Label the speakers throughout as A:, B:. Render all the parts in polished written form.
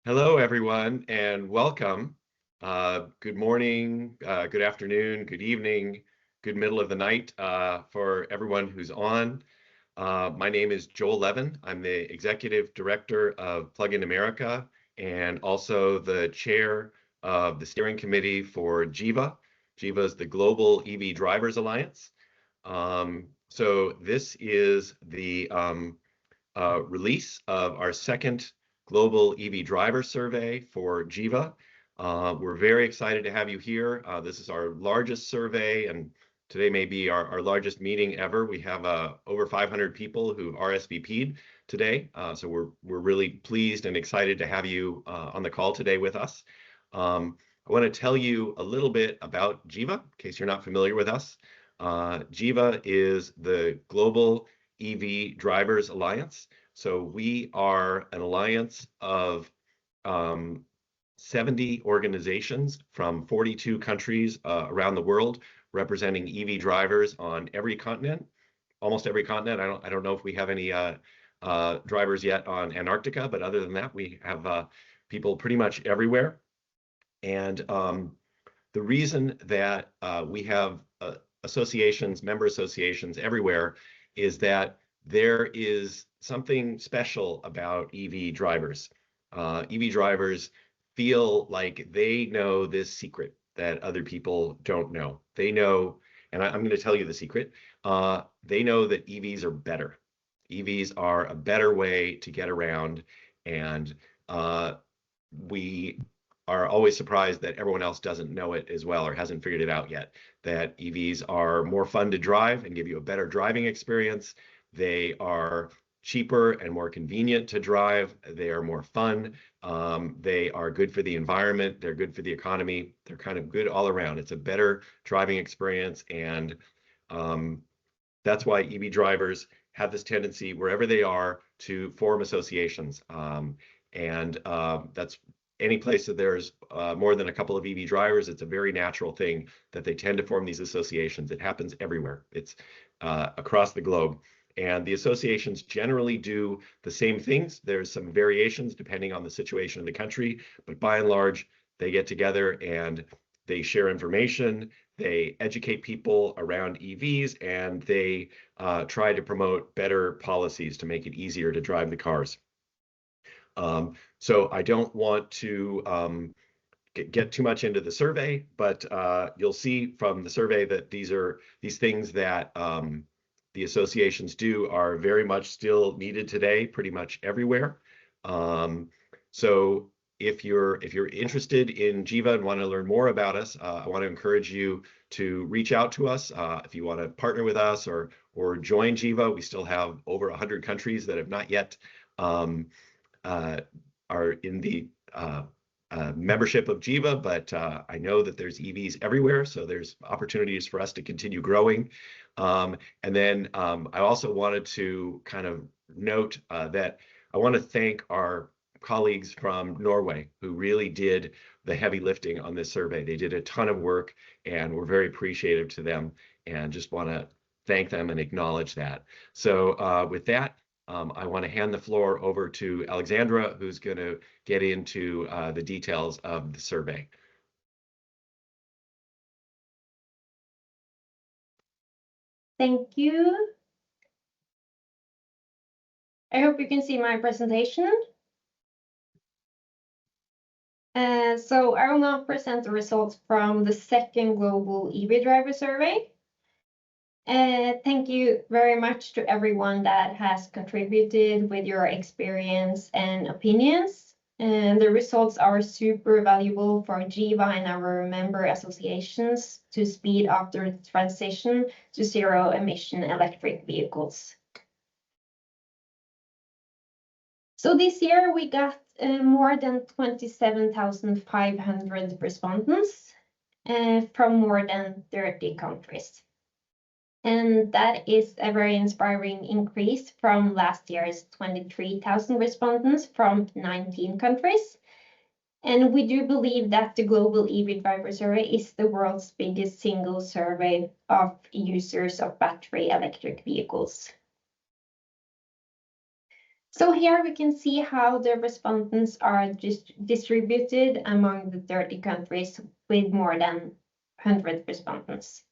A: Hello, everyone, and welcome. Good morning, good afternoon, good evening, good middle of the night for everyone who's on. My name is Joel Levin. I'm the Executive Director of Plug-in America and also the Chair of the Steering Committee for GEVA. GEVA is the Global EV Drivers Alliance. So this is the release of our second Global EV Driver Survey for GEVA. We're very excited to have you here. This is our largest survey, and today may be our largest meeting ever. We have over 500 people who RSVP'd today, so we're really pleased and excited to have you on the call today with us. I want to tell you a little bit about GEVA, in case you're not familiar with us. GEVA is the Global EV Drivers Alliance. So we are an alliance of 70 organizations from 42 countries around the world, representing EV drivers on every continent, almost every continent. I don't know if we have any drivers yet on Antarctica, but other than that, we have people pretty much everywhere. And the reason that we have associations, member associations everywhere, is that there is something special about EV drivers. EV drivers feel like they know this secret that other people don't know. They know, and I'm going to tell you the secret, they know that EVs are better. EVs are a better way to get around, and we are always surprised that everyone else doesn't know it as well or hasn't figured it out yet, that EVs are more fun to drive and give you a better driving experience. They are cheaper and more convenient to drive. They are more fun. They are good for the environment. They're good for the economy. They're kind of good all around. It's a better driving experience, and that's why EV drivers have this tendency, wherever they are, to form associations. That's any place that there's more than a couple of EV drivers, it's a very natural thing that they tend to form these associations. It happens everywhere. It's across the globe. And the associations generally do the same things. There's some variations depending on the situation in the country, but by and large, they get together and they share information, they educate people around EVs, and they try to promote better policies to make it easier to drive the cars. So I don't want to get too much into the survey, but you'll see from the survey that these things that the associations do are very much still needed today, pretty much everywhere. So if you're interested in GEVA and want to learn more about us, I want to encourage you to reach out to us if you want to partner with us or join GEVA. We still have over 100 countries that have not yet are in the membership of GEVA, but I know that there's EVs everywhere, so there's opportunities for us to continue growing. And then I also wanted to kind of note that I want to thank our colleagues from Norway who really did the heavy lifting on this survey. They did a ton of work, and we're very appreciative to them, and just want to thank them and acknowledge that. So with that, I want to hand the floor over to Alexandra, who's going to get into the details of the survey.
B: Thank you. I hope you can see my presentation. So I will now present the results from the second Global EV Driver Survey. Thank you very much to everyone that has contributed with your experience and opinions. And the results are super valuable for GEVA and our member associations to speed up the transition to zero-emission electric vehicles. So this year we got more than 27,500 respondents from more than 30 countries. And that is a very inspiring increase from last year's 23,000 respondents from 19 countries. And we do believe that the Global EV Driver Survey is the world's biggest single survey of users of battery electric vehicles. So here we can see how the respondents are distributed among the 30 countries with more than 100 respondents.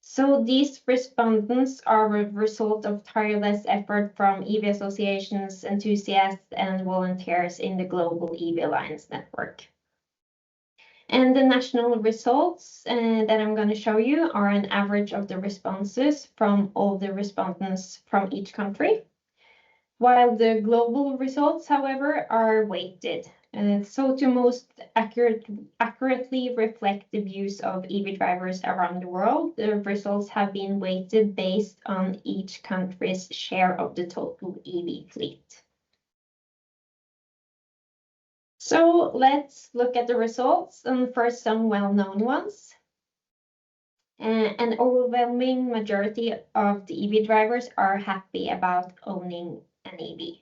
B: So these respondents are a result of tireless effort from EV associations, enthusiasts, and volunteers in the Global EV Alliance network. And the national results that I'm going to show you are an average of the responses from all the respondents from each country, while the global results, however, are weighted. So to most accurately reflect the views of EV drivers around the world, the results have been weighted based on each country's share of the total EV fleet. So let's look at the results, and first some well-known ones. An overwhelming majority of the EV drivers are happy about owning an EV.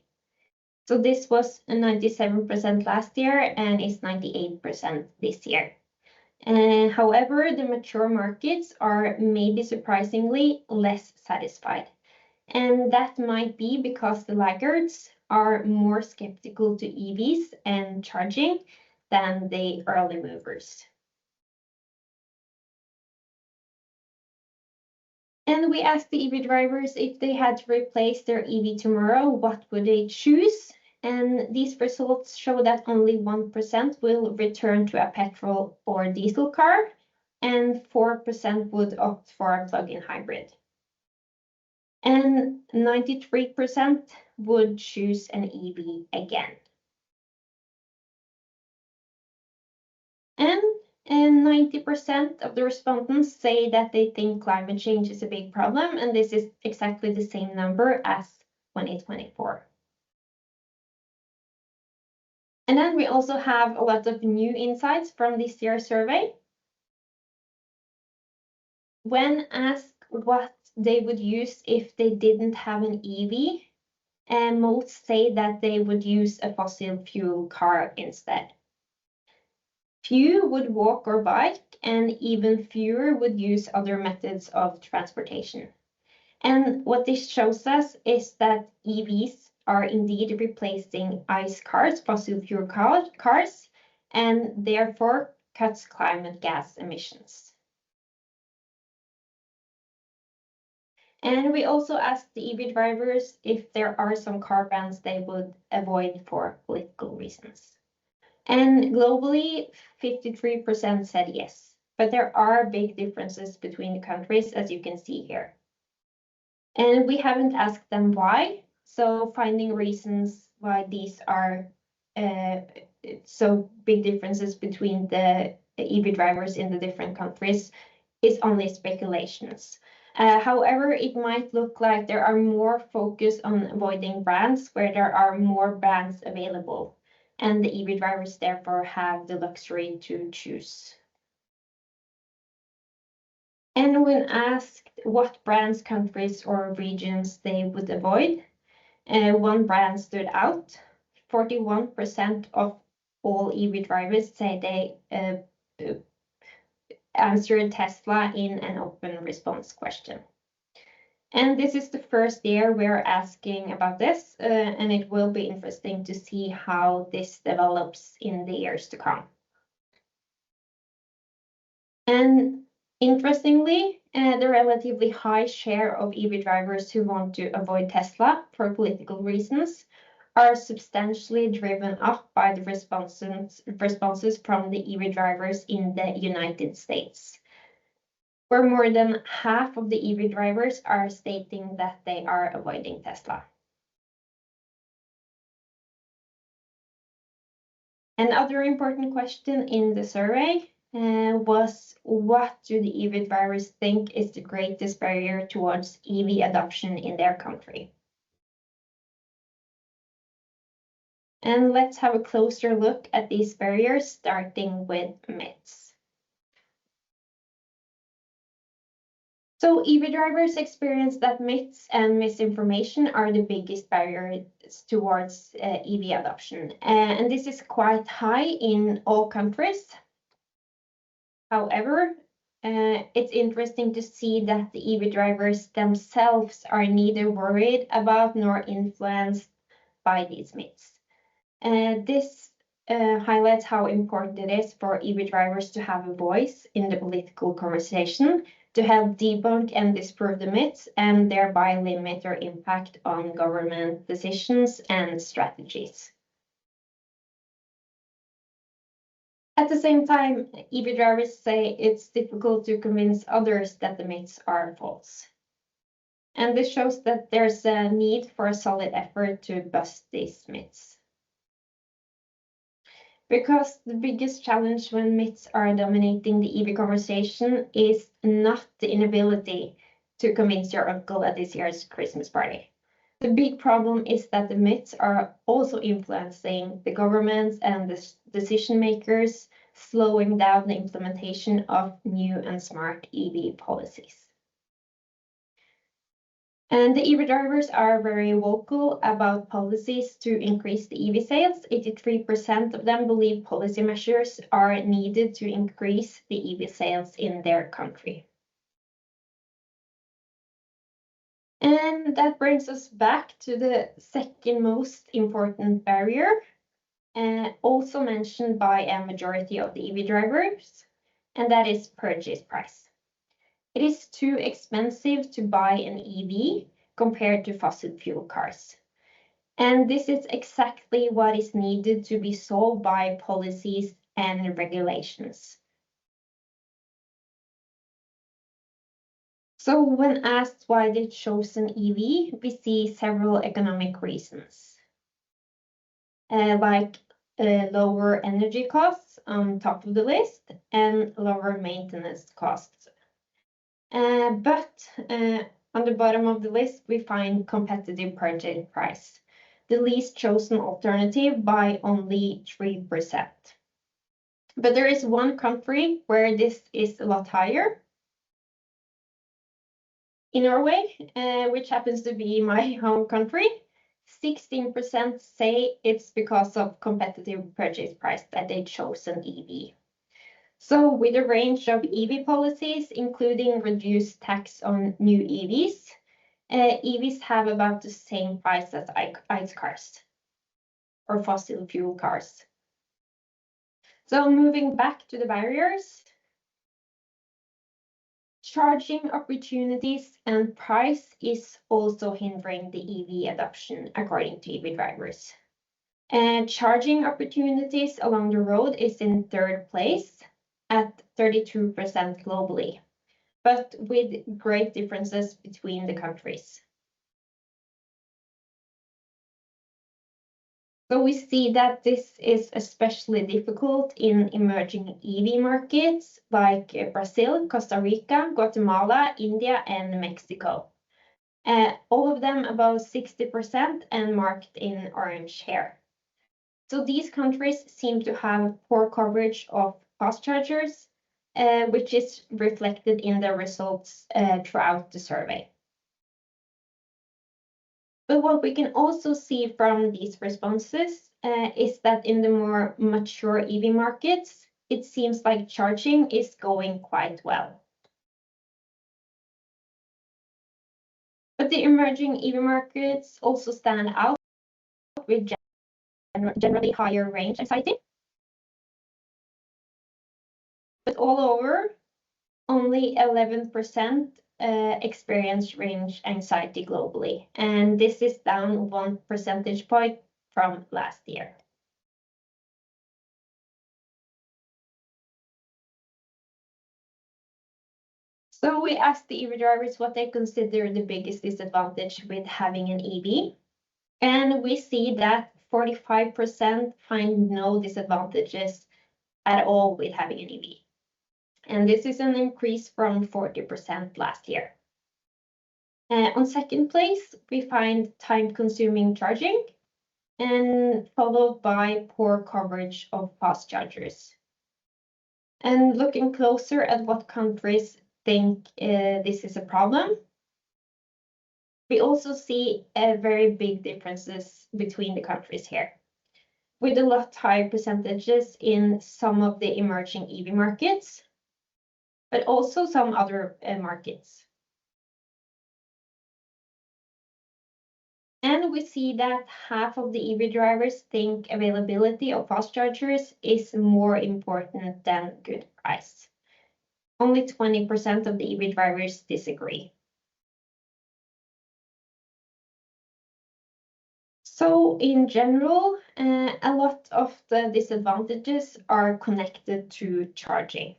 B: So this was 97% last year and is 98% this year. However, the mature markets are maybe surprisingly less satisfied. And that might be because the laggards are more skeptical to EVs and charging than the early movers. And we asked the EV drivers if they had to replace their EV tomorrow, what would they choose? And these results show that only 1% will return to a petrol or diesel car, and 4% would opt for a plug-in hybrid. And 93% would choose an EV again. And 90% of the respondents say that they think climate change is a big problem, and this is exactly the same number as 2024. And then we also have a lot of new insights from this year's survey. When asked what they would use if they didn't have an EV, and most say that they would use a fossil fuel car instead. Few would walk or bike, and even fewer would use other methods of transportation. And what this shows us is that EVs are indeed replacing ICE cars, fossil fuel cars, and therefore cuts climate gas emissions. And we also asked the EV drivers if there are some car brands they would avoid for political reasons. And globally, 53% said yes, but there are big differences between the countries, as you can see here. And we haven't asked them why, so finding reasons why these are so big differences between the EV drivers in the different countries is only speculations. However, it might look like there are more focus on avoiding brands where there are more brands available, and the EV drivers therefore have the luxury to choose. And when asked what brands, countries, or regions they would avoid, one brand stood out. 41% of all EV drivers say they answered Tesla in an open response question. And this is the first year we're asking about this, and it will be interesting to see how this develops in the years to come. And interestingly, the relatively high share of EV drivers who want to avoid Tesla for political reasons are substantially driven up by the responses from the EV drivers in the United States, where more than half of the EV drivers are stating that they are avoiding Tesla. Another important question in the survey was, what do the EV drivers think is the greatest barrier towards EV adoption in their country? And let's have a closer look at these barriers, starting with myths. So EV drivers experience that myths and misinformation are the biggest barriers towards EV adoption. And this is quite high in all countries. However, it's interesting to see that the EV drivers themselves are neither worried about nor influenced by these myths. This highlights how important it is for EV drivers to have a voice in the political conversation to help debunk and disprove the myths and thereby limit their impact on government decisions and strategies. At the same time, EV drivers say it's difficult to convince others that the myths are false. And this shows that there's a need for a solid effort to bust these myths. Because the biggest challenge when myths are dominating the EV conversation is not the inability to convince your uncle at this year's Christmas party. The big problem is that the myths are also influencing the governments and the decision makers, slowing down the implementation of new and smart EV policies. And the EV drivers are very vocal about policies to increase the EV sales. 83% of them believe policy measures are needed to increase the EV sales in their country. And that brings us back to the second most important barrier, also mentioned by a majority of the EV drivers, and that is purchase price. It is too expensive to buy an EV compared to fossil fuel cars. And this is exactly what is needed to be solved by policies and regulations. So when asked why they chose an EV, we see several economic reasons, like lower energy costs on top of the list and lower maintenance costs. But on the bottom of the list, we find competitive purchase price, the least chosen alternative by only 3%. But there is one country where this is a lot higher. In Norway, which happens to be my home country, 16% say it's because of competitive purchase price that they chose an EV. So with a range of EV policies, including reduced tax on new EVs, EVs have about the same price as ICE cars or fossil fuel cars. So moving back to the barriers, charging opportunities and price is also hindering the EV adoption, according to EV drivers. And charging opportunities along the road is in third place at 32% globally, but with great differences between the countries. So we see that this is especially difficult in emerging EV markets like Brazil, Costa Rica, Guatemala, India, and Mexico. All of them above 60% and marked in orange here. So these countries seem to have poor coverage of fast chargers, which is reflected in the results throughout the survey. But what we can also see from these responses is that in the more mature EV markets, it seems like charging is going quite well. But the emerging EV markets also stand out with generally higher range anxiety. But all over, only 11% experience range anxiety globally, and this is down 1 percentage point from last year. So we asked the EV drivers what they consider the biggest disadvantage with having an EV, and we see that 45% find no disadvantages at all with having an EV. And this is an increase from 40% last year. On second place, we find time-consuming charging, and followed by poor coverage of fast chargers. And looking closer at what countries think this is a problem, we also see very big differences between the countries here, with a lot higher percentages in some of the emerging EV markets, but also some other markets. And we see that half of the EV drivers think availability of fast chargers is more important than good price. Only 20% of the EV drivers disagree. So in general, a lot of the disadvantages are connected to charging.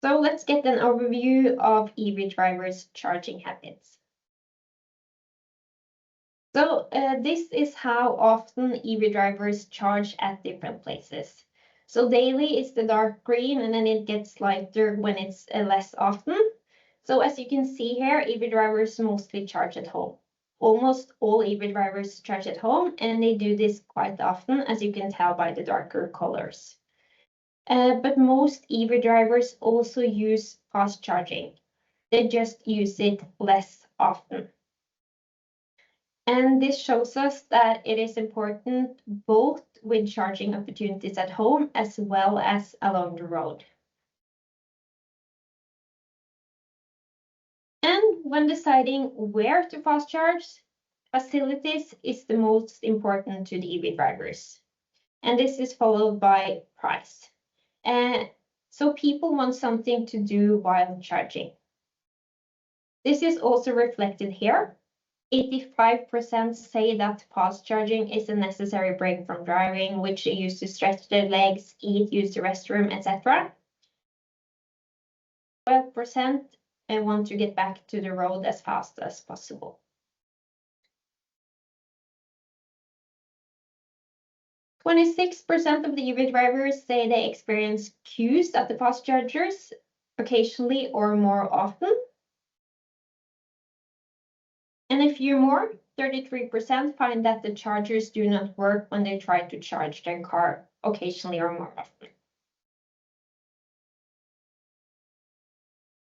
B: So let's get an overview of EV drivers' charging habits. So this is how often EV drivers charge at different places. So daily is the dark green, and then it gets lighter when it's less often. So as you can see here, EV drivers mostly charge at home. Almost all EV drivers charge at home, and they do this quite often, as you can tell by the darker colors. But most EV drivers also use fast charging. They just use it less often. And this shows us that it is important both with charging opportunities at home as well as along the road. And when deciding where to fast charge, facilities is the most important to the EV drivers. And this is followed by price. So people want something to do while charging. This is also reflected here. 85% say that fast charging is a necessary break from driving, which they use to stretch their legs, eat, use the restroom, etc. 12% want to get back to the road as fast as possible. 26% of the EV drivers say they experience queues at the fast chargers occasionally or more often. And a few more, 33% find that the chargers do not work when they try to charge their car occasionally or more often.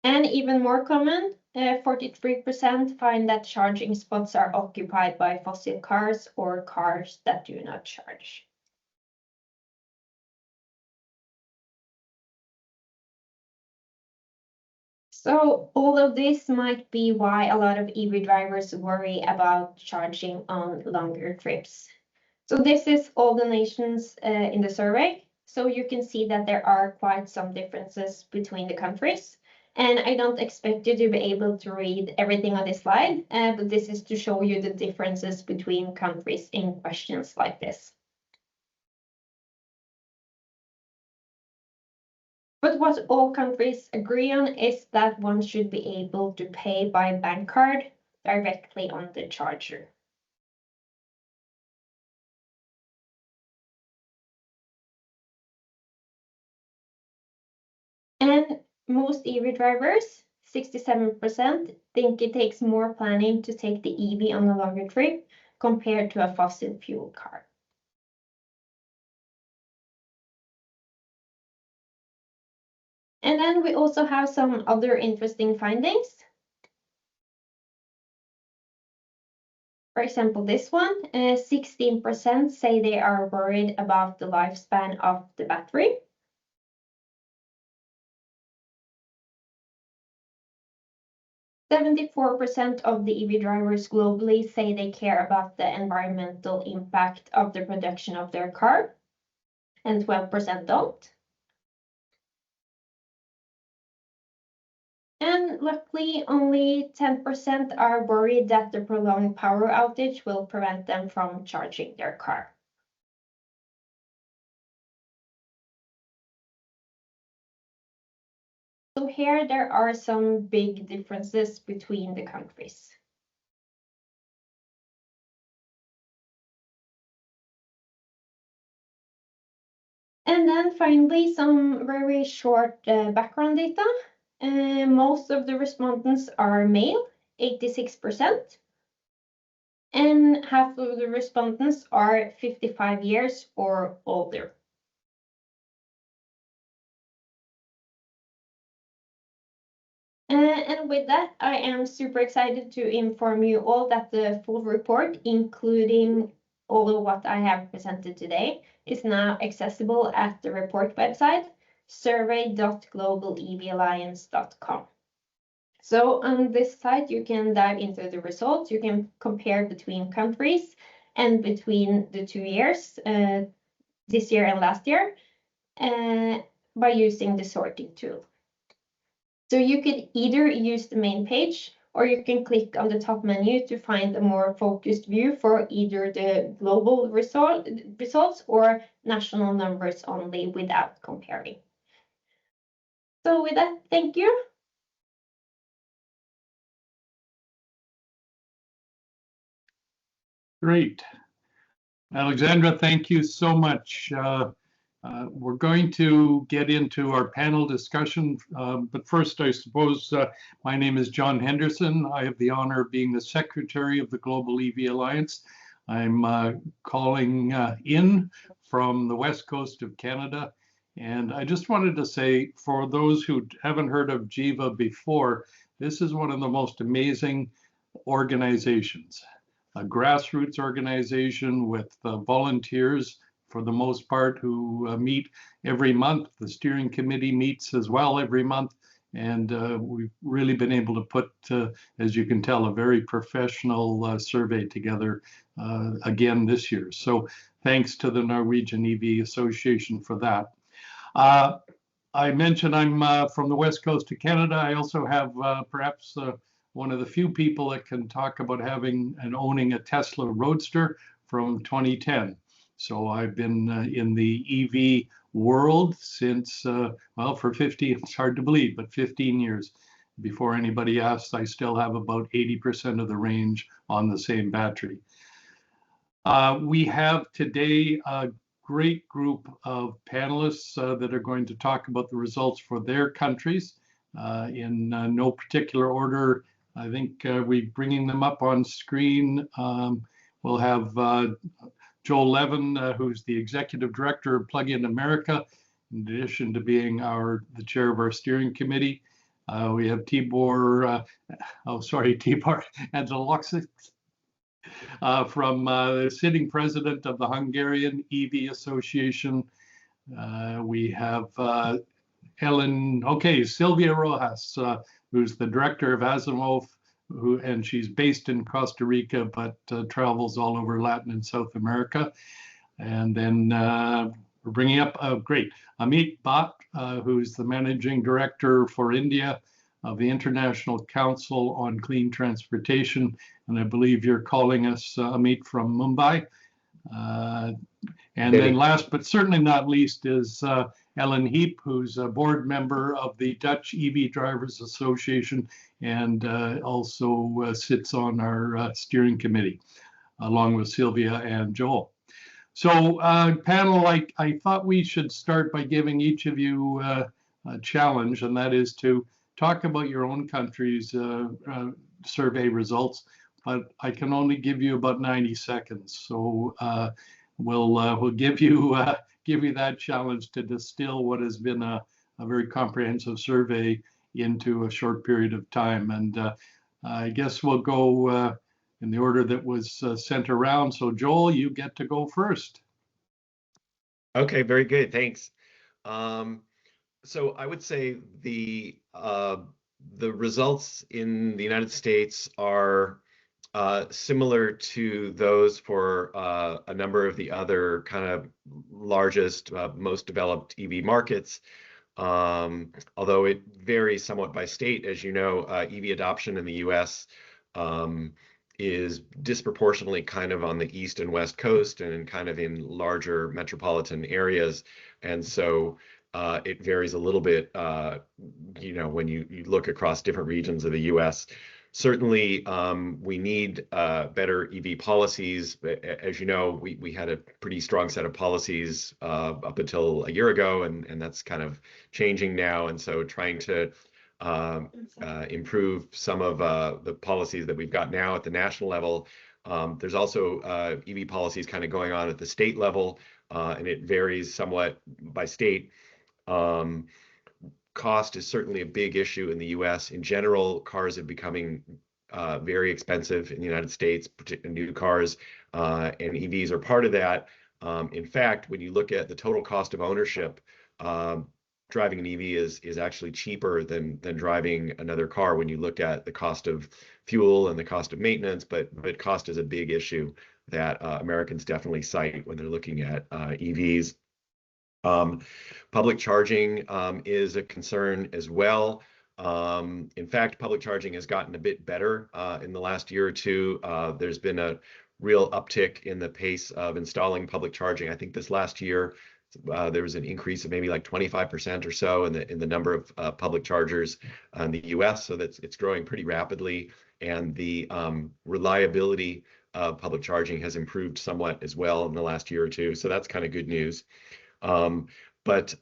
B: And even more common, 43% find that charging spots are occupied by fossil cars or cars that do not charge. So all of this might be why a lot of EV drivers worry about charging on longer trips. So this is all the nations in the survey. So you can see that there are quite some differences between the countries. And I don't expect you to be able to read everything on this slide, but this is to show you the differences between countries in questions like this. But what all countries agree on is that one should be able to pay by bank card directly on the charger. And most EV drivers, 67%, think it takes more planning to take the EV on a longer trip compared to a fossil fuel car. And then we also have some other interesting findings. For example, this one, 16% say they are worried about the lifespan of the battery. 74% of the EV drivers globally say they care about the environmental impact of the production of their car, and 12% don't. And luckily, only 10% are worried that the prolonged power outage will prevent them from charging their car. So here there are some big differences between the countries. And then finally, some very short background data. Most of the respondents are male, 86%. And half of the respondents are 55 years or older. And with that, I am super excited to inform you all that the full report, including all of what I have presented today, is now accessible at the report website, survey.globalevalliance.com. So on this site, you can dive into the results. You can compare between countries and between the 2 years, this year and last year, by using the sorting tool. So you could either use the main page, or you can click on the top menu to find a more focused view for either the global results or national numbers only without comparing. So with that, thank you.
C: Great. Alexandra, thank you so much. We're going to get into our panel discussion, but first, I suppose, my name is John Henderson. I have the honor of being the Secretary of the Global EV Alliance. I'm calling in from the west coast of Canada. And I just wanted to say, for those who haven't heard of GEVA before, this is one of the most amazing organizations. A grassroots organization with volunteers for the most part who meet every month. The steering committee meets as well every month. And we've really been able to put, as you can tell, a very professional survey together again this year. So thanks to the Norwegian EV Association for that. I mentioned I'm from the west coast of Canada. I also have perhaps one of the few people that can talk about having and owning a Tesla Roadster from 2010. So I've been in the EV world since, well, for 50, it's hard to believe, but 15 years. Before anybody asks, I still have about 80% of the range on the same battery. We have today a great group of panelists that are going to talk about the results for their countries in no particular order. I think we're bringing them up on screen. We'll have Joel Levin, who's the Executive Director of Plug-in America, in addition to being the chair of our steering committee. We have Tibor Angeloxis from the sitting president of the Hungarian EV Association. We have Sylvia Rojas, who's the director of Asimov, and she's based in Costa Rica, but travels all over Latin and South America. And then we're bringing up, Amit Bhatt, who's the managing director for India of the International Council on Clean Transportation. And I believe you're calling us, Amit, from Mumbai. And then last but certainly not least is Ellen Heap, who's a board member of the Dutch EV Drivers Association and also sits on our steering committee, along with Sylvia and Joel. So panel, I thought we should start by giving each of you a challenge, and that is to talk about your own country's survey results, but I can only give you about 90 seconds. So we'll give you that challenge to distill what has been a very comprehensive survey into a short period of time. And I guess we'll go in the order that was sent around. So Joel, you get to go first.
A: Okay, very good, thanks. So I would say the results in the United States are similar to those for a number of the other kind of largest, most developed EV markets, although it varies somewhat by state. As you know, EV adoption in the US is disproportionately kind of on the East and West Coast and kind of in larger metropolitan areas. And so it varies a little bit, when you look across different regions of the US. Certainly, we need better EV policies. As you know, we had a pretty strong set of policies up until a year ago, and that's kind of changing now. And so trying to improve some of the policies that we've got now at the national level. There's also EV policies kind of going on at the state level, and it varies somewhat by state. Cost is certainly a big issue in the US. In general, cars are becoming very expensive in the United States, particularly new cars, and EVs are part of that. In fact, when you look at the total cost of ownership, driving an EV is actually cheaper than driving another car when you look at the cost of fuel and the cost of maintenance, but cost is a big issue that Americans definitely cite when they're looking at EVs. Public charging is a concern as well. In fact, public charging has gotten a bit better in the last year or two. There's been a real uptick in the pace of installing public charging. I think this last year there was an increase of maybe like 25% or so in the number of public chargers in the US. So it's growing pretty rapidly, and the reliability of public charging has improved somewhat as well in the last year or two. So that's kind of good news. But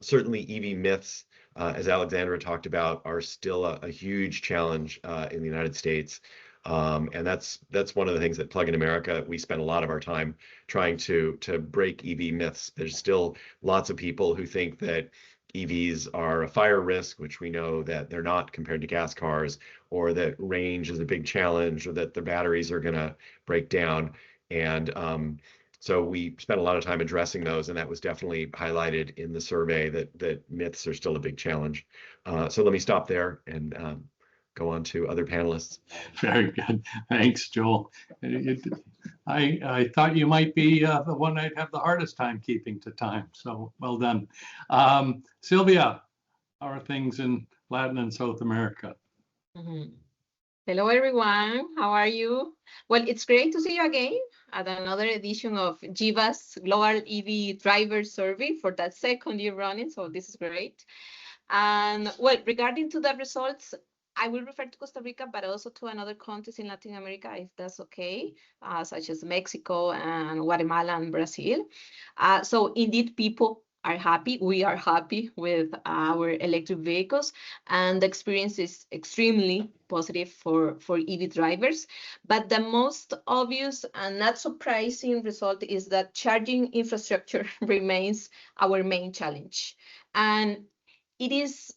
A: certainly EV myths, as Alexandra talked about, are still a huge challenge in the United States. And that's one of the things that Plug in America, we spend a lot of our time trying to break EV myths. There's still lots of people who think that EVs are a fire risk, which we know that they're not compared to gas cars, or that range is a big challenge, or that the batteries are going to break down. And so we spent a lot of time addressing those, and that was definitely highlighted in the survey that myths are still a big challenge. So let me stop there and go on to other panelists.
C: Very good. Thanks, Joel. I thought you might be the one I'd have the hardest time keeping to time, so well done. Sylvia, how are things in Latin and South America?
D: Hello, everyone. How are you? Well, it's great to see you again at another edition of GIVA's Global EV Driver Survey for that second year running, so this is great. And well, regarding to the results, I will refer to Costa Rica, but also to another countries in Latin America, if that's okay, such as Mexico and Guatemala and Brazil. So indeed, people are happy. We are happy with our electric vehicles, and the experience is extremely positive for EV drivers. But the most obvious and not surprising result is that charging infrastructure remains our main challenge. And it is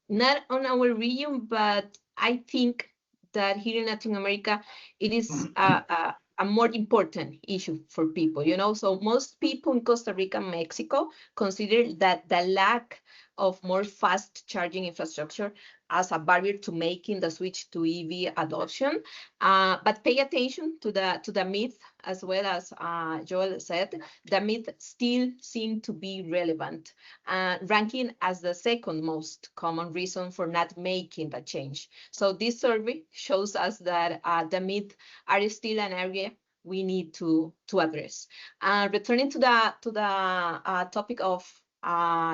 D: not on our region, but I think that here in Latin America, it is a more important issue for people, you know. So most people in Costa Rica and Mexico consider that the lack of more fast charging infrastructure as a barrier to making the switch to EV adoption. But pay attention to the myth, as well as Joel said, the myth still seem to be relevant, ranking as the second most common reason for not making the change. So this survey shows us that the myth are still an area we need to address. Returning to the topic of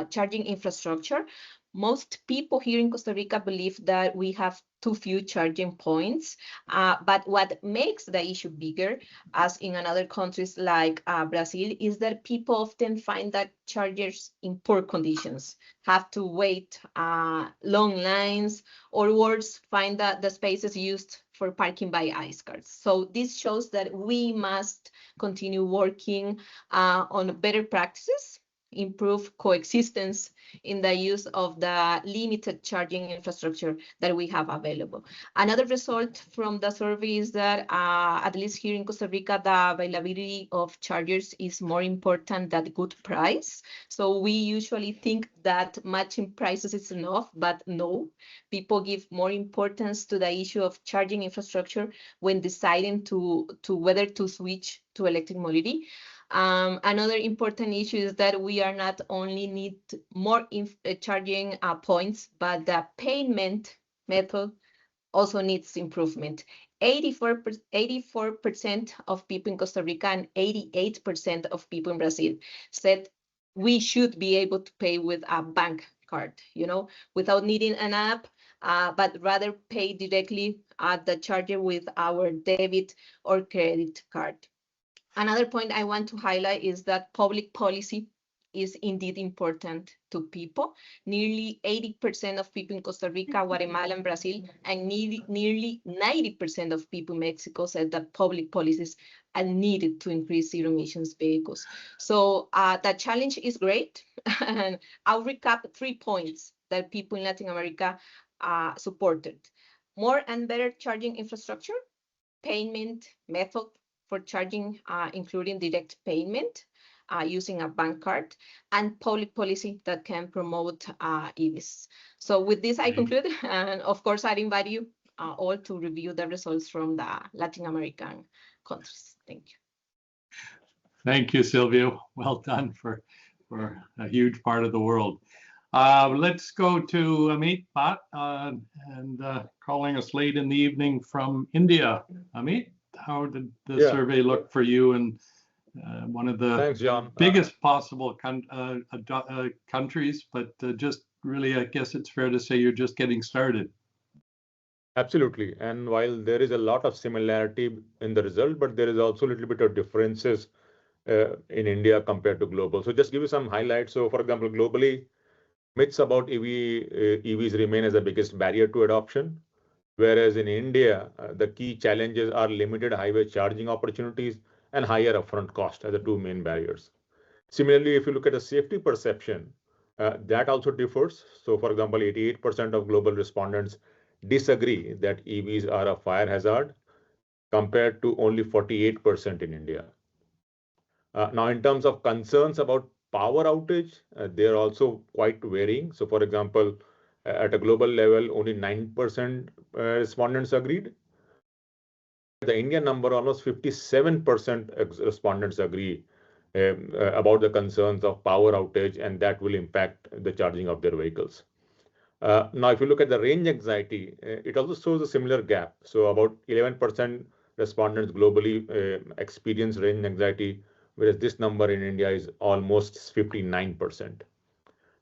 D: charging infrastructure, most people here in Costa Rica believe that we have too few charging points, but what makes the issue bigger, as in other countries like Brazil, is that people often find that chargers in poor conditions, have to wait long lines, or worse, find that the spaces used for parking by ice cars. So this shows that we must continue working on better practices, improve coexistence in the use of the limited charging infrastructure that we have available. Another result from the survey is that, at least here in Costa Rica, the availability of chargers is more important than good price. So we usually think that matching prices is enough, but no, people give more importance to the issue of charging infrastructure when deciding to whether to switch to electric mobility. Another important issue is that we are not only need more charging points, but the payment method also needs improvement. 84% of people in Costa Rica and 88% of people in Brazil said we should be able to pay with a bank card, you know, without needing an app, but rather pay directly at the charger with our debit or credit card. Another point I want to highlight is that public policy is indeed important to people. Nearly 80% of people in Costa Rica, Guatemala, and Brazil, and nearly 90% of people in Mexico said that public policies are needed to increase zero emissions vehicles. So the challenge is great. And I'll recap 3 points that people in Latin America supported. More and better charging infrastructure, payment method for charging, including direct payment, using a bank card, and public policy that can promote EVs. So with this, I conclude. And of course, I invite you all to review the results from the Latin American countries. Thank you.
C: Thank you, Silvio. Well done for a huge part of the world. Let's go to Amit Bhatt, and calling us late in the evening from India. Amit, how did the survey look for you? And one of the
E: Thanks, John.
C: biggest possible countries, but just really, I guess it's fair to say you're just getting started.
E: Absolutely. And while there is a lot of similarity in the result, but there is also a little bit of differences in India compared to global. So just give you some highlights. So for example, globally, myths about EVs remain as the biggest barrier to adoption. Whereas in India, the key challenges are limited highway charging opportunities and higher upfront cost as the two main barriers. Similarly, if you look at the safety perception, that also differs. So for example, 88% of global respondents disagree that EVs are a fire hazard compared to only 48% in India. Now, in terms of concerns about power outage, they are also quite varying. So for example, at a global level, only 9% respondents agreed. The Indian number, almost 57% respondents agree about the concerns of power outage, and that will impact the charging of their vehicles. Now, if you look at the range anxiety, it also shows a similar gap. So about 11% respondents globally experience range anxiety, whereas this number in India is almost 59%.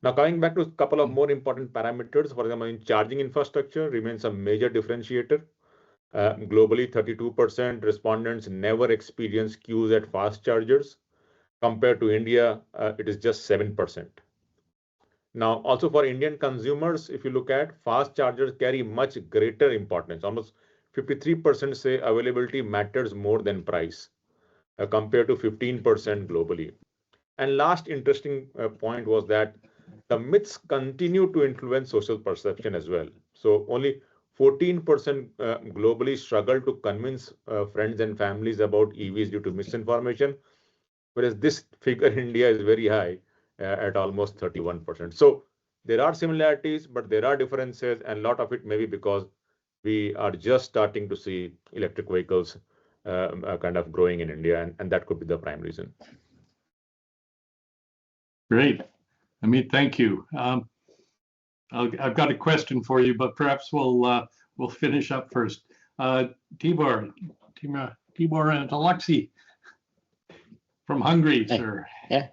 E: Now, coming back to a couple of more important parameters, for example, in charging infrastructure remains a major differentiator. Globally, 32% respondents never experience queues at fast chargers. Compared to India, it is just 7%. Now, also for Indian consumers, if you look at fast chargers carry much greater importance. Almost 53% say availability matters more than price, compared to 15% globally. And last interesting point was that the myths continue to influence social perception as well. So only 14% globally struggle to convince friends and families about EVs due to misinformation, whereas this figure in India is very high at almost 31%. So there are similarities, but there are differences, and a lot of it may be because we are just starting to see electric vehicles kind of growing in India, and that could be the prime reason.
C: Great. Amit, thank you. I've got a question for you, but perhaps we'll finish up first. Tibor and Alexei from Hungary, sir.
F: Yeah.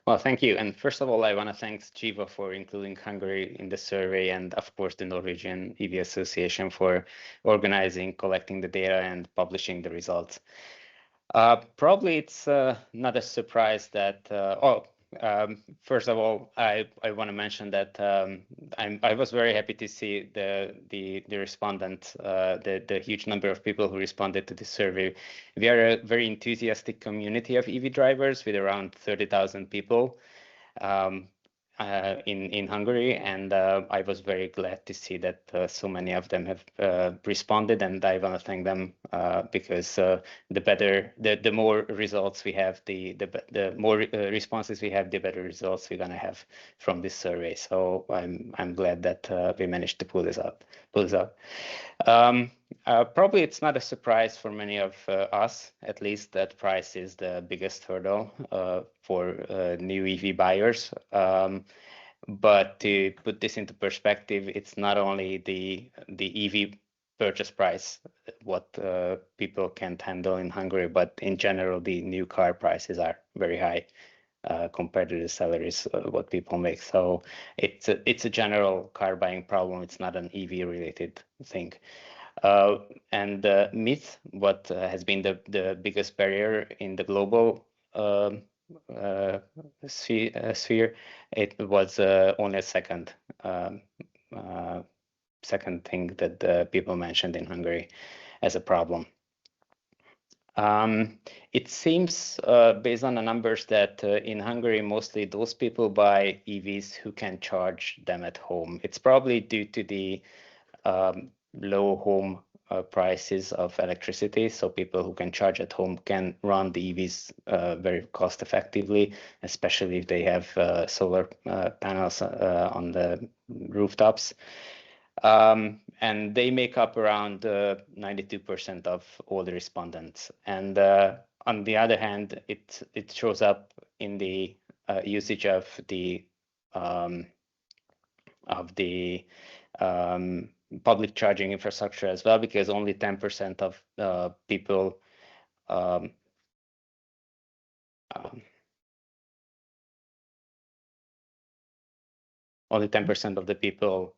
F: Well, thank you. And first of all, I want to thank Jiva for including Hungary in the survey, and of course the Norwegian EV Association for organizing, collecting the data, and publishing the results. Probably it's not a surprise that, first of all, I want to mention that I was very happy to see the respondent, the huge number of people who responded to the survey. We are a very enthusiastic community of EV drivers with around 30,000 people in Hungary, and I was very glad to see that so many of them have responded, and I want to thank them because the more results we have, the more responses we have, the better results we're gonna have from this survey. So I'm glad that we managed to pull this up. Probably it's not a surprise for many of us, at least, that price is the biggest hurdle for new EV buyers. But to put this into perspective, it's not only the EV purchase price what people can't handle in Hungary, but in general, the new car prices are very high compared to the salaries what people make. So it's a general car buying problem. It's not an EV related thing. And the myth, what has been the biggest barrier in the global sphere, it was only a second thing that people mentioned in Hungary as a problem. It seems, based on the numbers, that in Hungary, mostly those people buy EVs who can charge them at home. It's probably due to the low home prices of electricity, so people who can charge at home can run the EVs very cost effectively, especially if they have solar panels on the rooftops. And they make up around 92% of all the respondents. And on the other hand, it shows up in the usage of the public charging infrastructure as well, because only 10% of people only 10% of the people.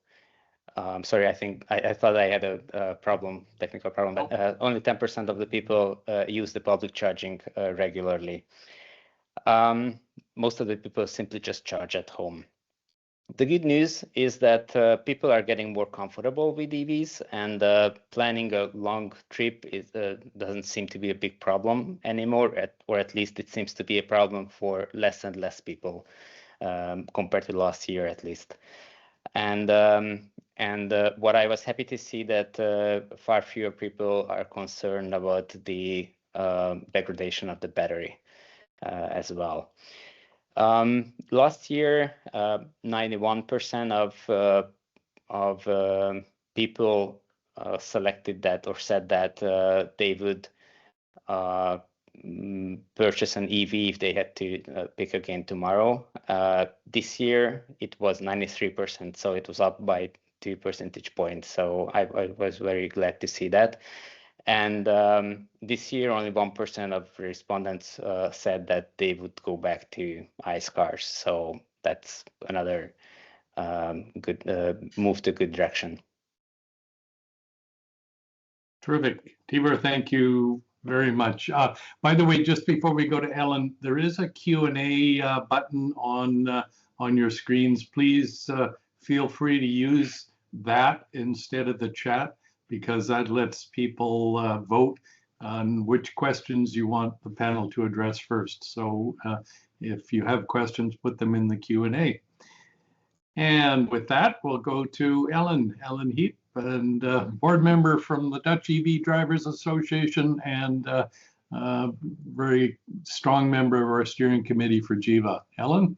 F: Sorry, I think I thought I had a technical problem, but only 10% of the people use the public charging regularly. Most of the people simply just charge at home. The good news is that people are getting more comfortable with EVs, and planning a long trip doesn't seem to be a big problem anymore, or at least it seems to be a problem for less and less people compared to last year, at least. And what I was happy to see that far fewer people are concerned about the degradation of the battery as well. Last year, 91% of people selected that or said that they would purchase an EV if they had to pick again tomorrow. This year, it was 93%, so it was up by 2 percentage points. So I was very glad to see that. And this year, only 1% of respondents said that they would go back to ICE cars. So that's another good move to good direction.
C: Terrific. Tibor, thank you very much. By the way, just before we go to Ellen, there is a Q&A button on your screens. Please feel free to use that instead of the chat, because that lets people vote on which questions you want the panel to address first. So if you have questions, put them in the Q&A. And with that, we'll go to Ellen Heap, and board member from the Dutch EV Drivers Association, and very strong member of our steering committee for GEVA. Ellen?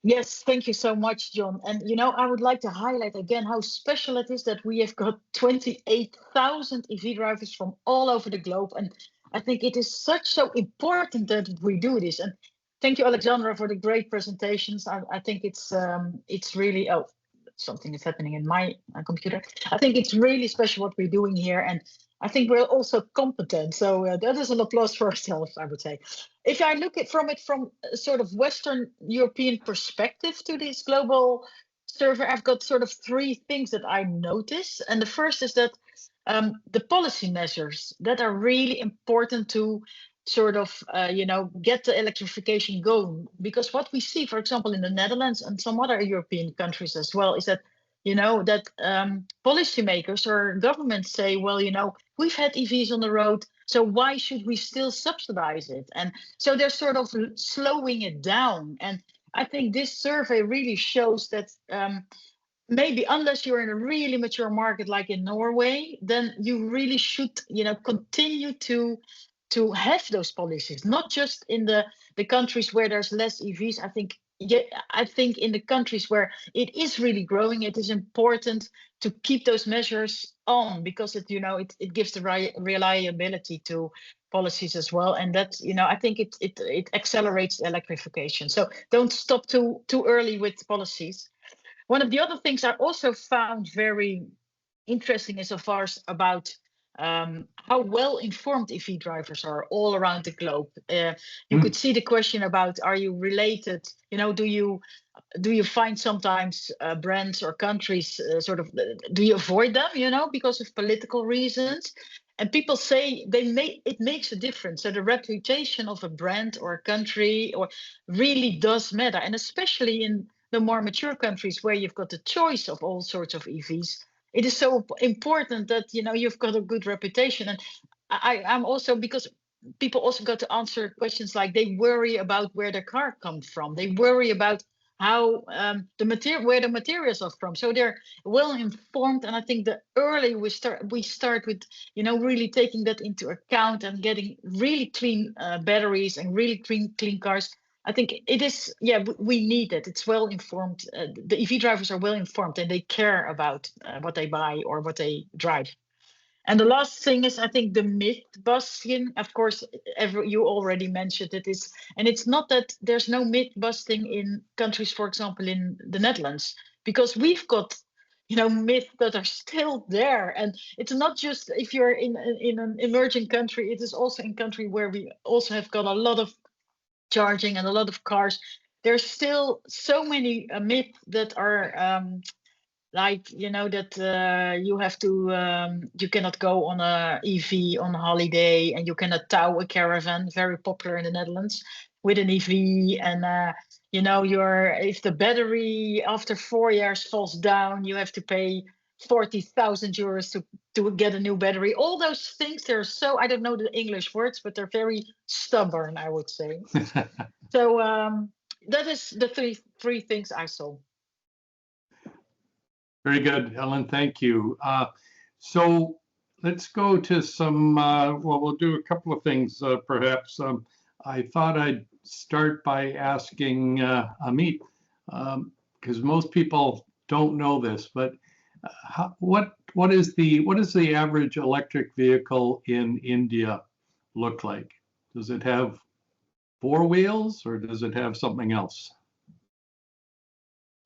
G: Yes, thank you so much, John. And, you know, I would like to highlight again how special it is that we have got 28,000 EV drivers from all over the globe. And I think it is so important that we do this. And thank you, Alexandra, for the great presentations. I think it's really, oh, something is happening in my computer. I think it's really special what we're doing here. And I think we're also competent. So that is an applause for ourselves, I would say. If I look at from a sort of Western European perspective to this global survey, I've got sort of 3 things that I notice. And the first is that the policy measures that are really important to sort of, get the electrification going. Because what we see, for example, in the Netherlands and some other European countries as well, is that, policymakers or governments say, well, we've had EVs on the road, so why should we still subsidize it? And so they're sort of slowing it down. And I think this survey really shows that maybe unless you're in a really mature market like in Norway, then you really should, continue to have those policies, not just in the countries where there's less EVs. I think in the countries where it is really growing, it is important to keep those measures on, because it gives the reliability to policies as well, and that's I think it accelerates electrification. So don't stop too early with policies. One of the other things I also found very interesting is, of course, about how well informed EV drivers are all around the globe. You could see the question about, are you related? Do you find sometimes brands or countries do you avoid them, because of political reasons? And people say it makes a difference. So the reputation of a brand or a country really does matter, and especially in the more mature countries where you've got the choice of all sorts of EVs. It is so important that you've got a good reputation. And I'm also, because people also got to answer questions like, they worry about where their car comes from. They worry about how where the materials are from. So they're well informed, and I think the early we start with, you know, really taking that into account and getting really clean batteries and really clean cars. I think it is, yeah, we need it. It's well informed. The EV drivers are well informed and they care about what they buy or what they drive. And the last thing is, I think the myth busting, of course, you already mentioned it is, and it's not that there's no myth busting in countries, for example, in the Netherlands, because we've got, you know, myths that are still there. And it's not just if you're in an emerging country, it is also in country where we also have got a lot of charging and a lot of cars. There's still so many myths that are like, you know, that you have to you cannot go on a EV on a holiday, and you cannot tow a caravan, very popular in the Netherlands, with an EV. And you know, if the battery after 4 years falls down, you have to pay 40,000 euros to get a new battery. All those things, they're so, I don't know the English words, but they're very stubborn, I would say. So that is the three things I saw.
C: Very good, Ellen. Thank you. So let's go to some, well, we'll do a couple of things, perhaps. I thought I'd start by asking Amit, because most people don't know this, but what is the average electric vehicle in India look like? Does it have 4 wheels, or does it have something else?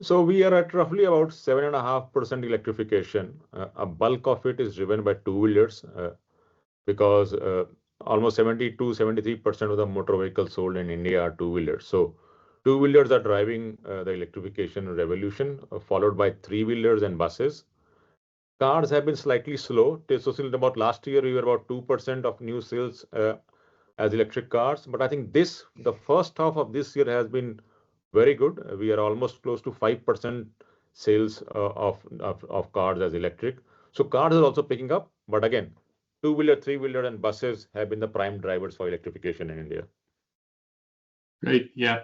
E: So we are at roughly about 7.5% electrification. A bulk of it is driven by two-wheelers because almost 72-73% of the motor vehicles sold in India are two-wheelers. So two-wheelers are driving the electrification revolution, followed by three-wheelers and buses. Cars have been slightly slow. So till about last year, we were about 2% of new sales as electric cars. But I think the first half of this year has been very good. We are almost close to 5% sales of cars as electric. So cars are also picking up. But again, two-wheeler, three-wheeler, and buses have been the prime drivers for electrification in India.
C: Great. Yeah,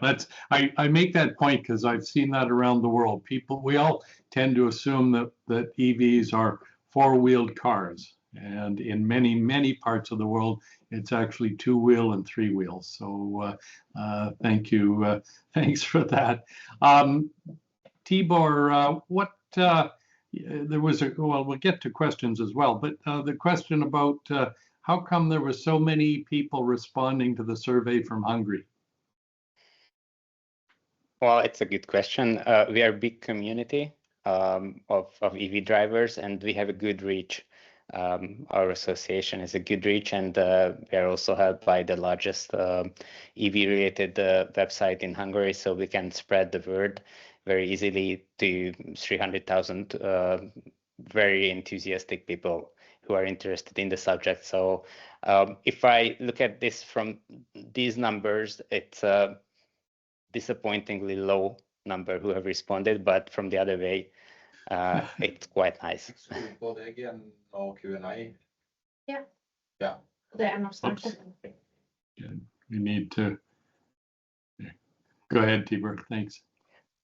C: I make that point because I've seen that around the world. We all tend to assume that EVs are four-wheeled cars. And in many parts of the world, it's actually two-wheel and three-wheel. So thank you. Thanks for that. Tibor, there was well, we'll get to questions as well, but the question about how come there were so many people responding to the survey from Hungary?
F: Well, it's a good question. We are a big community of EV drivers, and we have a good reach. Our association is a good reach, and we are also helped by the largest EV-related website in Hungary, so we can spread the word very easily to 300,000 very enthusiastic people who are interested in the subject. So if I look at this from these numbers, it's a disappointingly low number who have responded, but from the other way, it's quite nice.
B: Yeah.
C: Yeah. We need to go ahead, Tibor. Thanks.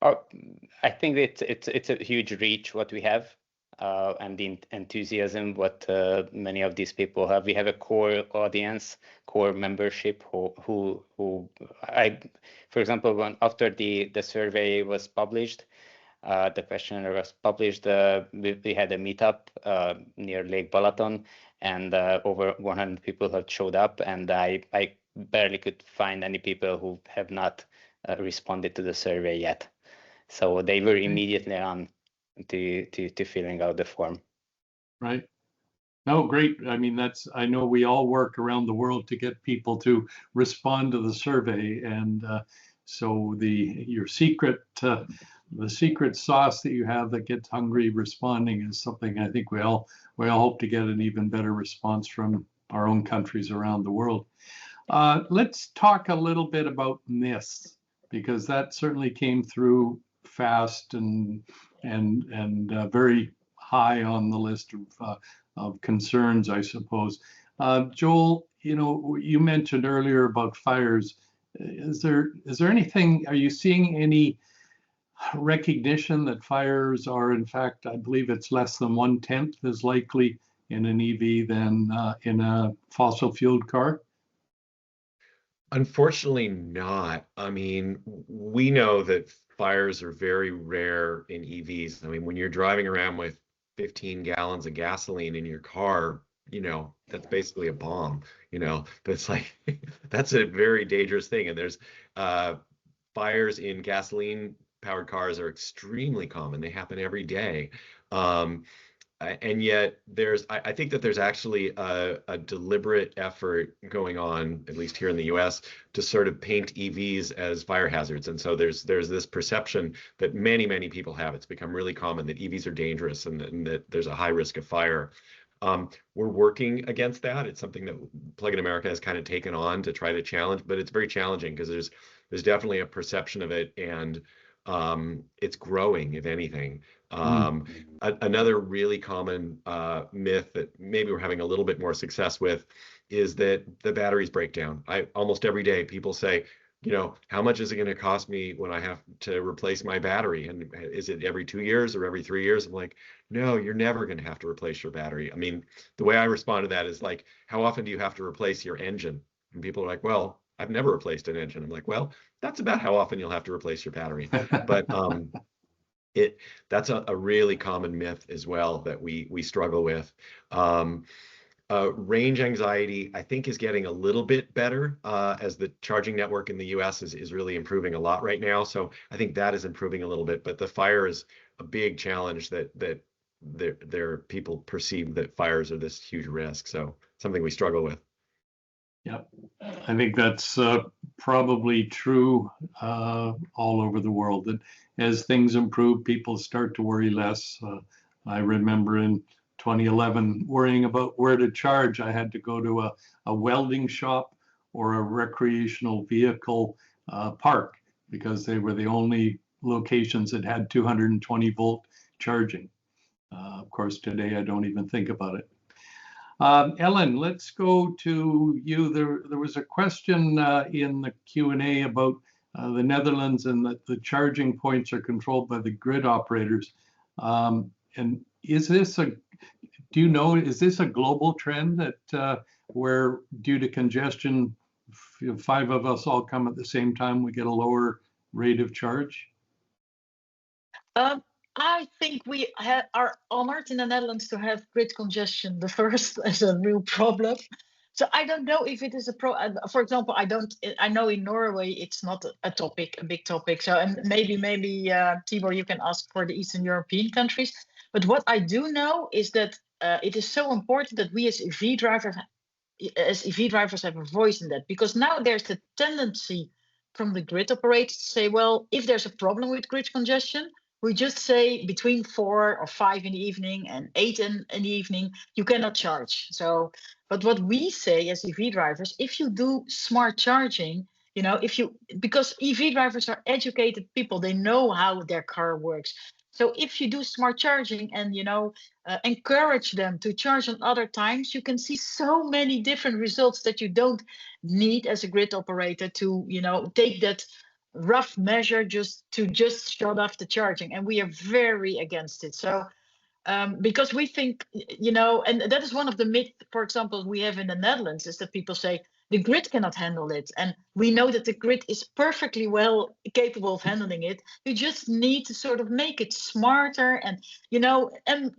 F: I think it's a huge reach what we have, and the enthusiasm what many of these people have. We have a core audience, core membership who for example, after the survey was published, the questionnaire was published, we had a meetup near Lake Balaton, and over 100 people have showed up, and I barely could find any people who have not responded to the survey yet. So they were immediately on to filling out the form.
C: Right. No, great. I mean, I know we all work around the world to get people to respond to the survey, and so the secret sauce that you have that gets Hungary responding is something I think we all hope to get an even better response from our own countries around the world. Let's talk a little bit about myths, because that certainly came through fast and very high on the list of concerns, I suppose. Joel, you mentioned earlier about fires. Is there anything? Are you seeing any recognition that fires are, in fact, I believe it's less than 1/10 as likely in an EV than in a fossil fueled car?
A: Unfortunately not. I mean, we know that fires are very rare in EVs. I mean, when you're driving around with 15 gallons of gasoline in your car, that's basically a bomb, that's like, that's a very dangerous thing. And there's fires in gasoline powered cars are extremely common. They happen every day. And yet I think that there's actually a deliberate effort going on, at least here in the US, to sort of paint EVs as fire hazards. And so there's this perception that many people have. It's become really common that EVs are dangerous and that there's a high risk of fire. We're working against that. It's something that Plug in America has kind of taken on to try to challenge, but it's very challenging because there's definitely a perception of it, and it's growing, if anything. Another really common myth that maybe we're having a little bit more success with is that the batteries break down. Almost every day people say, how much is it going to cost me when I have to replace my battery? And is it every 2 years or every 3 years? I'm like, no, you're never going to have to replace your battery. I mean, the way I respond to that is like, how often do you have to replace your engine? And people are like, well, I've never replaced an engine. I'm like, well, that's about how often you'll have to replace your battery. But that's a really common myth as well that we struggle with. Range anxiety, I think, is getting a little bit better as the charging network in the US is really improving a lot right now. So I think that is improving a little bit, but the fire is a big challenge that people perceive that fires are this huge risk. So something we struggle with.
C: Yep, I think that's probably true all over the world, that as things improve, people start to worry less. I remember in 2011 worrying about where to charge. I had to go to a welding shop or a recreational vehicle park because they were the only locations that had 220 volt charging. Of course, today I don't even think about it. Ellen, let's go to you. There was a question in the Q&A about the Netherlands and that the charging points are controlled by the grid operators. And is this is this a global trend that where due to congestion, 5 of us all come at the same time, we get a lower rate of charge?
G: I think we are honored in the Netherlands to have grid congestion the first as a real problem. So I don't know if it is a for example, I know in Norway it's not a big topic. So, and maybe Tibor, you can ask for the Eastern European countries. But what I do know is that it is so important that we as EV drivers have a voice in that, because now there's the tendency from the grid operators to say, well, if there's a problem with grid congestion, we just say between 4 or 5 in the evening and 8 in the evening, you cannot charge. So, but what we say as EV drivers, if you do smart charging, because EV drivers are educated people, they know how their car works. So if you do smart charging and, encourage them to charge on other times, you can see so many different results that you don't need as a grid operator to, take that rough measure just shut off the charging. And we are very against it. So because we think, and that is one of the myths, for example, we have in the Netherlands, is that people say the grid cannot handle it. And we know that the grid is perfectly well capable of handling it. You just need to sort of make it smarter and,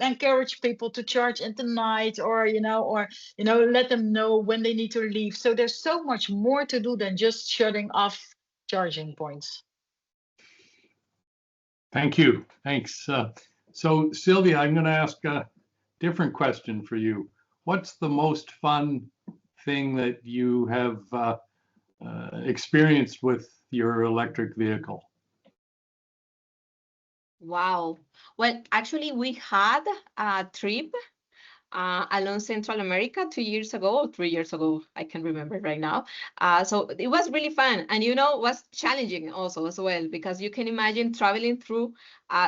G: encourage people to charge at the night or let them know when they need to leave. So there's so much more to do than just shutting off charging points.
C: Thank you. Thanks. So Sylvia, I'm going to ask a different question for you. What's the most fun thing that you have experienced with your electric vehicle?
D: Wow. Well, actually, we had a trip along Central America 2 years ago or 3 years ago. I can't remember right now. So it was really fun. And, was challenging also as well, because you can imagine traveling through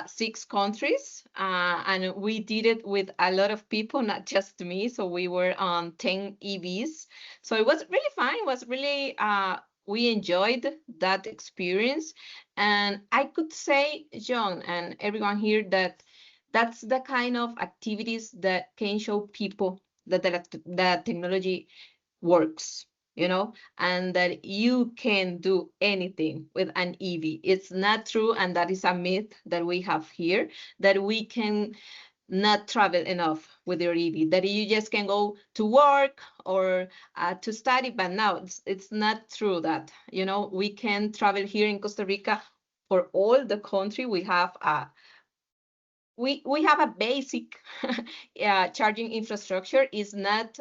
D: 6 countries. And we did it with a lot of people, not just me. So we were on 10 EVs. So it was really fun. It was really we enjoyed that experience. And I could say, John, and everyone here, that that's the kind of activities that can show people that that technology works, and that you can do anything with an EV. It's not true, and that is a myth that we have here, that we can not travel enough with your EV, that you just can go to work or to study. But now it's not true that, we can travel here in Costa Rica for all the country. We have we have a basic charging infrastructure. Is not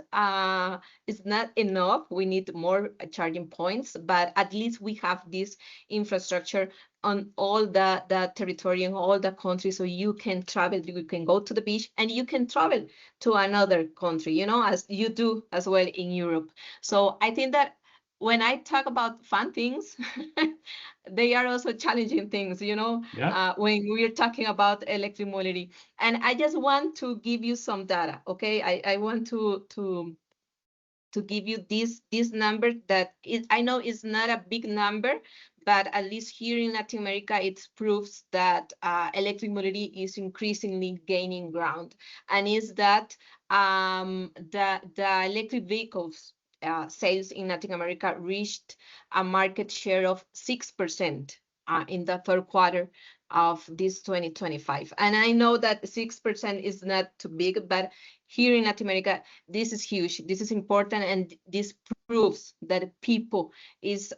D: enough. We need more charging points, but at least we have this infrastructure on all the territory in all the countries, so you can travel. You can go to the beach and you can travel to another country, as you do as well in Europe. So I think that when I talk about fun things, they are also challenging things,
C: Yeah.
D: when we're talking about electric mobility. And I just want to give you some data, okay? I want to give you this number that I know is not a big number, but at least here in Latin America, it proves that electric mobility is increasingly gaining ground. And is that the electric vehicles sales in Latin America reached a market share of 6% in the third quarter of this 2025. And I know that 6% is not too big, but here in Latin America, this is huge. This is important, and this proves that people is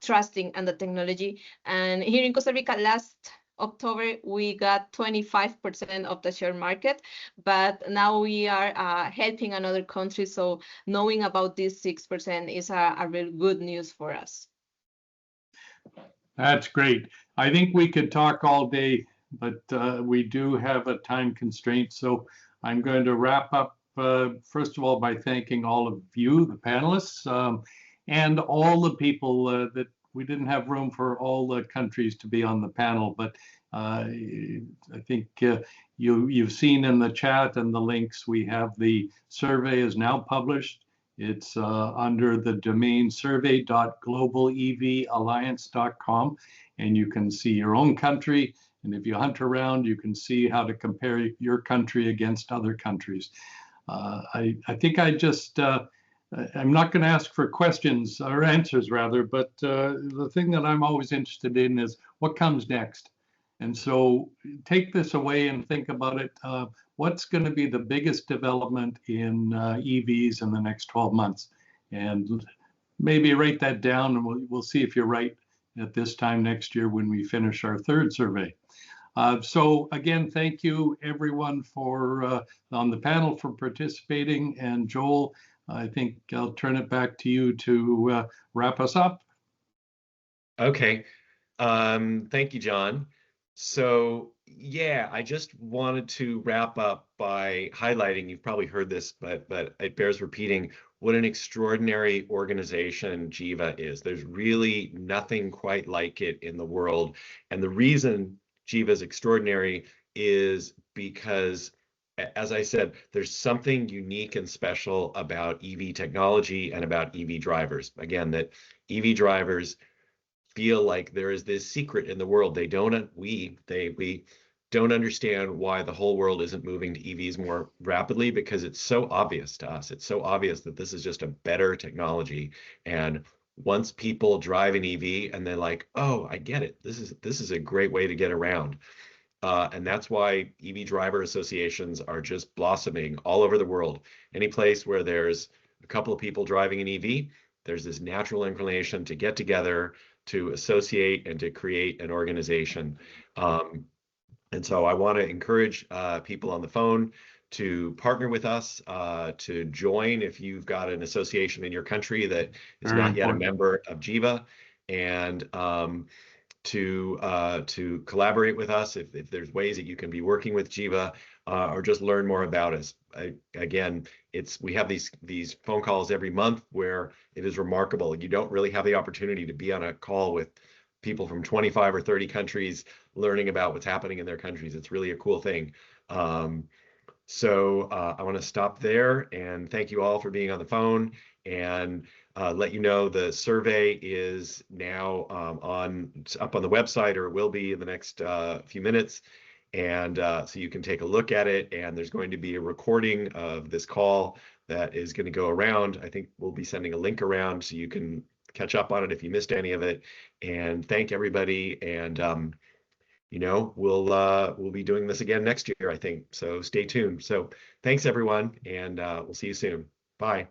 D: trusting in the technology. And here in Costa Rica, last October, we got 25% of the share market, but now we are helping another country. So knowing about this 6% is a real good news for us.
C: That's great. I think we could talk all day, but we do have a time constraint. So I'm going to wrap up, first of all, by thanking all of you, the panelists, and all the people that we didn't have room for all the countries to be on the panel. But I think you've seen in the chat and the links, we have the survey is now published. It's under the domain survey.globalevalliance.com, and you can see your own country. And if you hunt around, you can see how to compare your country against other countries. I think I'm not going to ask for questions or answers rather, but the thing that I'm always interested in is what comes next. And so take this away and think about it. What's going to be the biggest development in EVs in the next 12 months? And maybe write that down, and we'll see if you're right at this time next year when we finish our third survey. So again, thank you everyone for on the panel for participating. And Joel, I think I'll turn it back to you to wrap us up.
A: Okay. Thank you, John. So yeah, I just wanted to wrap up by highlighting, you've probably heard this, but it bears repeating, what an extraordinary organization Jiva is. There's really nothing quite like it in the world. And the reason Jiva is extraordinary is because, as I said, there's something unique and special about EV technology and about EV drivers. Again, that EV drivers feel like there is this secret in the world. We don't understand why the whole world isn't moving to EVs more rapidly, because it's so obvious to us. It's so obvious that this is just a better technology. And once people drive an EV and they're like, oh, I get it. This is a great way to get around. And that's why EV driver associations are just blossoming all over the world. Any place where there's a couple of people driving an EV, there's this natural inclination to get together, to associate, and to create an organization. And so I want to encourage people on the phone to partner with us, to join if you've got an association in your country that is not yet a member of Jiva, and to collaborate with us if there's ways that you can be working with Jiva, or just learn more about us. Again, we have these phone calls every month where it is remarkable. You don't really have the opportunity to be on a call with people from 25 or 30 countries learning about what's happening in their countries. It's really a cool thing. So I want to stop there and thank you all for being on the phone. and let you know the survey is now up on the website, or it will be in the next few minutes. And so you can take a look at it, and there's going to be a recording of this call that is going to go around. I think we'll be sending a link around so you can catch up on it if you missed any of it. And thank everybody. And we'll be doing this again next year, I think. So stay tuned. So thanks everyone, and we'll see you soon. Bye.